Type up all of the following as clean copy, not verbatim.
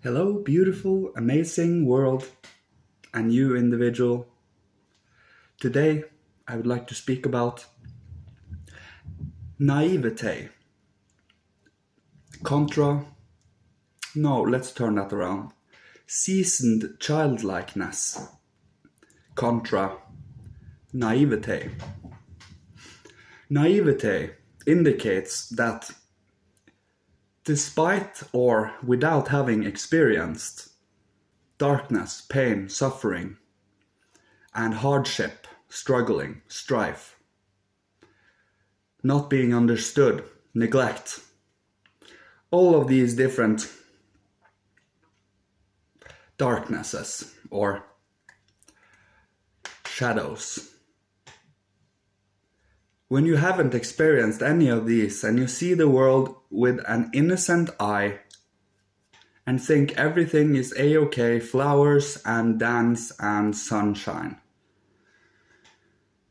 Hello, beautiful, amazing world, and you individual. Today, I would like to speak about naivete. Contra, no, let's turn that around. Seasoned childlikeness. Contra naivete. Naivete indicates that despite or without having experienced darkness, pain, suffering, and hardship, struggling, strife, not being understood, neglect, all of these different darknesses or shadows. When you haven't experienced any of these and you see the world with an innocent eye and think everything is a-okay, flowers and dance and sunshine.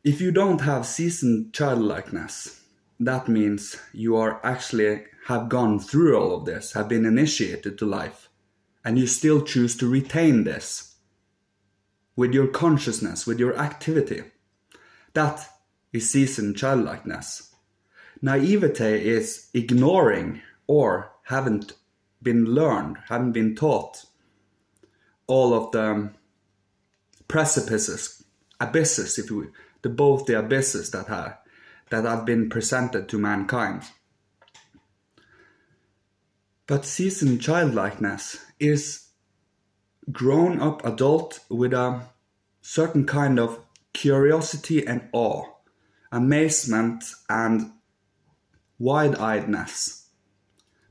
If you don't have seasoned childlikeness, that means you are actually have gone through all of this, have been initiated to life, and you still choose to retain this with your consciousness, with your activity. That is seasoned childlikeness. Naivete is ignoring or haven't been learned, haven't been taught all of the precipices, abysses, if you will, both the abysses that have been presented to mankind. But seasoned childlikeness is grown up adult with a certain kind of curiosity and awe, amazement and wide-eyedness,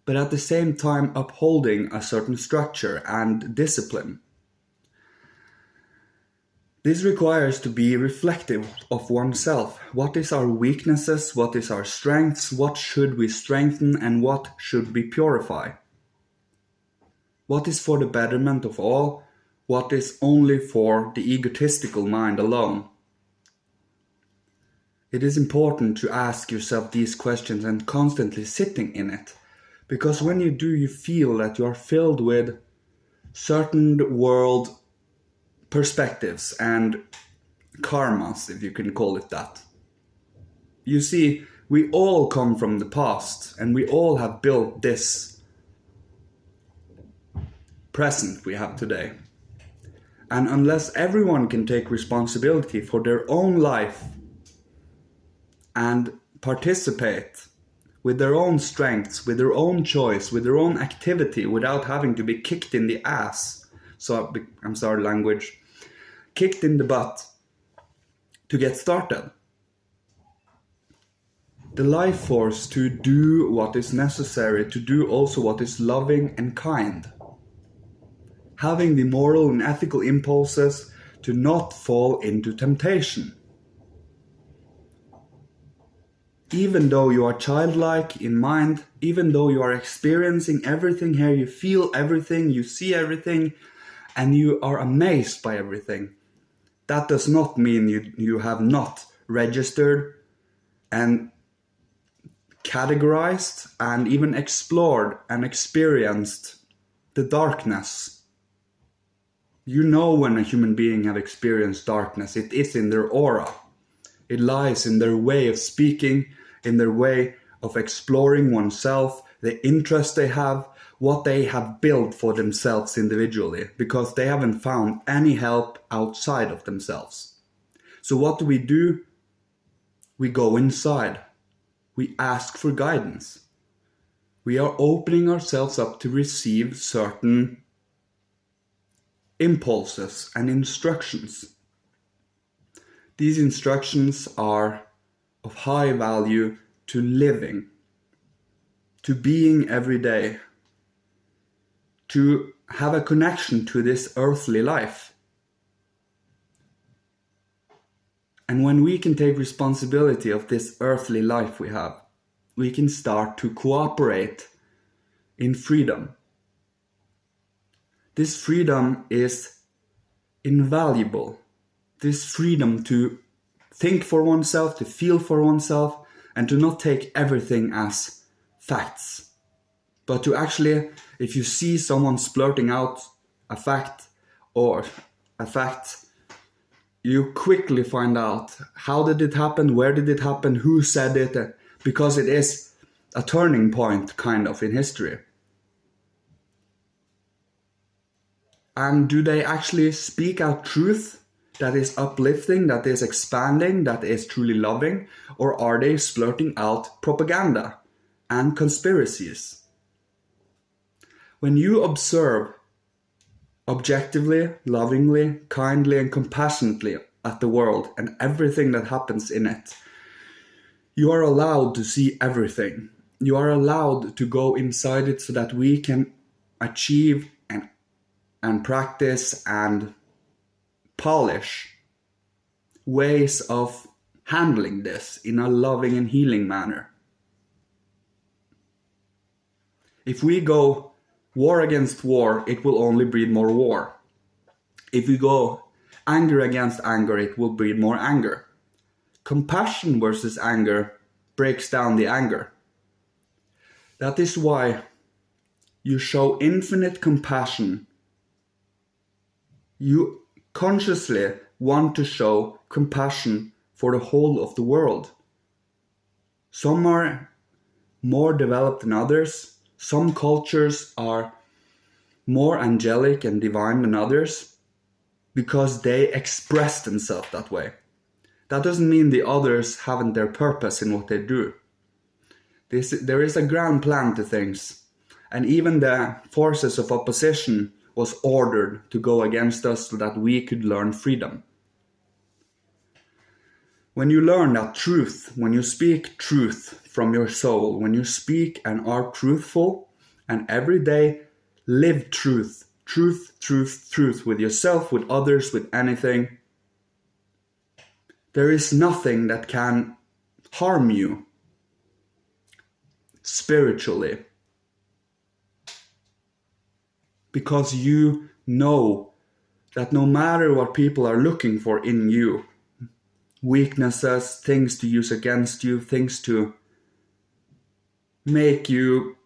but at the same time upholding a certain structure and discipline. This requires to be reflective of oneself. What is our weaknesses? What is our strengths? What should we strengthen and what should we purify? What is for the betterment of all? What is only for the egotistical mind alone? It is important to ask yourself these questions and constantly sitting in it. Because when you do, you feel that you are filled with certain world perspectives and karmas, if you can call it that. You see, we all come from the past and we all have built this present we have today. And unless everyone can take responsibility for their own life and participate with their own strengths, with their own choice, with their own activity, without having to be kicked in the ass, so I'm sorry language, kicked in the butt to get started. The life force to do what is necessary, to do also what is loving and kind. Having the moral and ethical impulses to not fall into temptation. Even though you are childlike in mind, even though you are experiencing everything here, you feel everything, you see everything, and you are amazed by everything, that does not mean you have not registered and categorized and even explored and experienced the darkness. You know when a human being have experienced darkness, it is in their aura. It lies in their way of speaking, in their way of exploring oneself, the interest they have, what they have built for themselves individually, because they haven't found any help outside of themselves. So what do? We go inside. We ask for guidance. We are opening ourselves up to receive certain impulses and instructions. These instructions are of high value to living, to being every day, to have a connection to this earthly life. And when we can take responsibility of this earthly life we have, we can start to cooperate in freedom. This freedom is invaluable. This freedom to think for oneself, to feel for oneself, and to not take everything as facts. But to actually, if you see someone splurting out a fact, you quickly find out how did it happen, where did it happen, who said it, because it is a turning point kind of in history. And do they actually speak out truth that is uplifting, that is expanding, that is truly loving? Or are they splurting out propaganda and conspiracies? When you observe objectively, lovingly, kindly, and compassionately at the world and everything that happens in it, you are allowed to see everything. You are allowed to go inside it so that we can achieve and practice and polish ways of handling this in a loving and healing manner. If we go war against war, it will only breed more war. If we go anger against anger, it will breed more anger. Compassion versus anger breaks down the anger. That is why you show infinite compassion. You consciously want to show compassion for the whole of the world. Some are more developed than others. Some cultures are more angelic and divine than others because they express themselves that way. That doesn't mean the others haven't their purpose in what they do. There is a grand plan to things, and even the forces of opposition was ordered to go against us so that we could learn freedom. When you learn that truth, when you speak truth from your soul, when you speak and are truthful, and every day live truth with yourself, with others, with anything, there is nothing that can harm you spiritually. Because you know that no matter what people are looking for in you, weaknesses, things to use against you, things to make you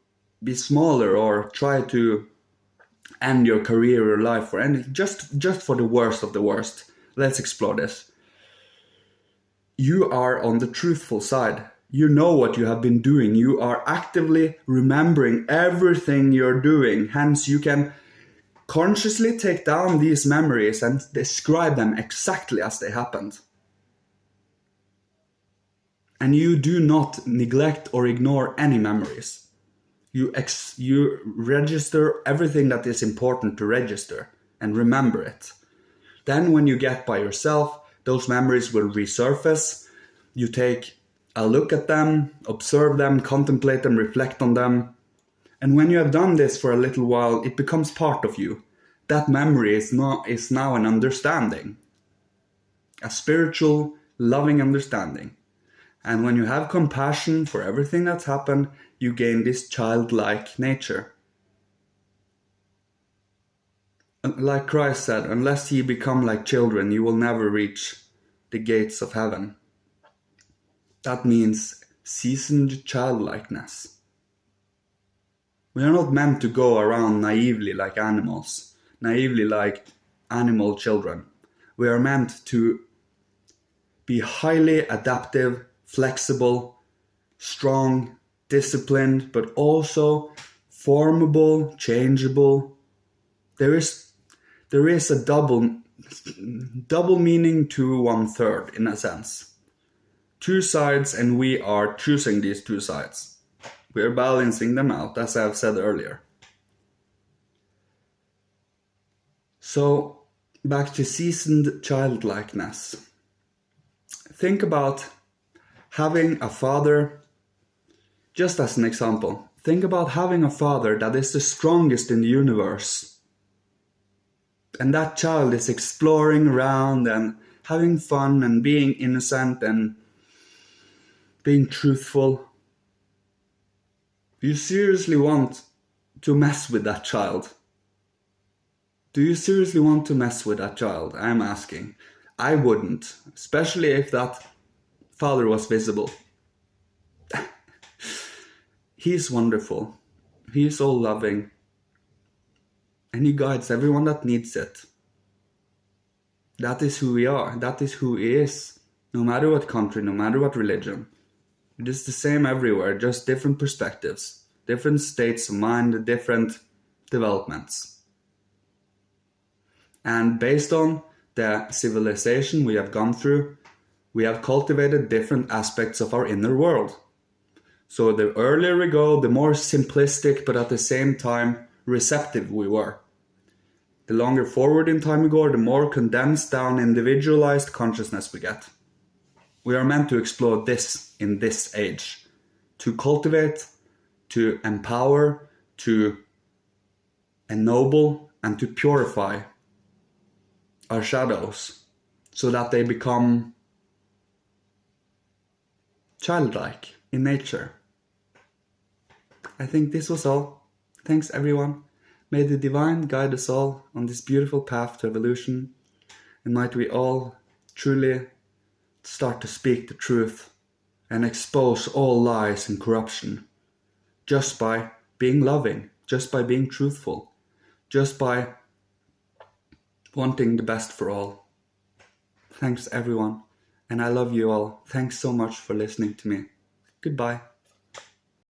be smaller or try to end your career or life or anything, just for the worst of the worst. Let's explore this. You are on the truthful side. You know what you have been doing. You are actively remembering everything you're doing. Hence, you can consciously take down these memories and describe them exactly as they happened. And you do not neglect or ignore any memories. You register everything that is important to register and remember it. Then when you get by yourself, those memories will resurface. You take a look at them, observe them, contemplate them, reflect on them. And when you have done this for a little while, it becomes part of you. That memory is now an understanding. A spiritual, loving understanding. And when you have compassion for everything that's happened, you gain this childlike nature. Like Christ said, unless ye become like children, you will never reach the gates of heaven. That means seasoned childlikeness. We are not meant to go around naively like animals, naively like animal children. We are meant to be highly adaptive, flexible, strong, disciplined, but also formable, changeable. There is a double meaning to 1/3 in a sense. Two sides, and we are choosing these two sides. We are balancing them out, as I've said earlier. So, back to seasoned childlikeness. Think about having a father, just as an example. Think about having a father that is the strongest in the universe. And that child is exploring around and having fun and being innocent and being truthful. Do you seriously want to mess with that child? Do you seriously want to mess with that child? I'm asking. I wouldn't, especially if that father was visible. He's wonderful. He is all loving. And He guides everyone that needs it. That is who we are. That is who He is. No matter what country, no matter what religion. It is the same everywhere, just different perspectives, different states of mind, different developments. And based on the civilization we have gone through, we have cultivated different aspects of our inner world. So the earlier we go, the more simplistic, but at the same time receptive we were. The longer forward in time we go, the more condensed down, individualized consciousness we get. We are meant to explore this in this age. To cultivate, to empower, to ennoble, and to purify our shadows so that they become childlike in nature. I think this was all. Thanks everyone. May the divine guide us all on this beautiful path to evolution, and might we all truly start to speak the truth and expose all lies and corruption just by being loving, just by being truthful, just by wanting the best for all. Thanks everyone, and I love you all. Thanks so much for listening to me. Goodbye.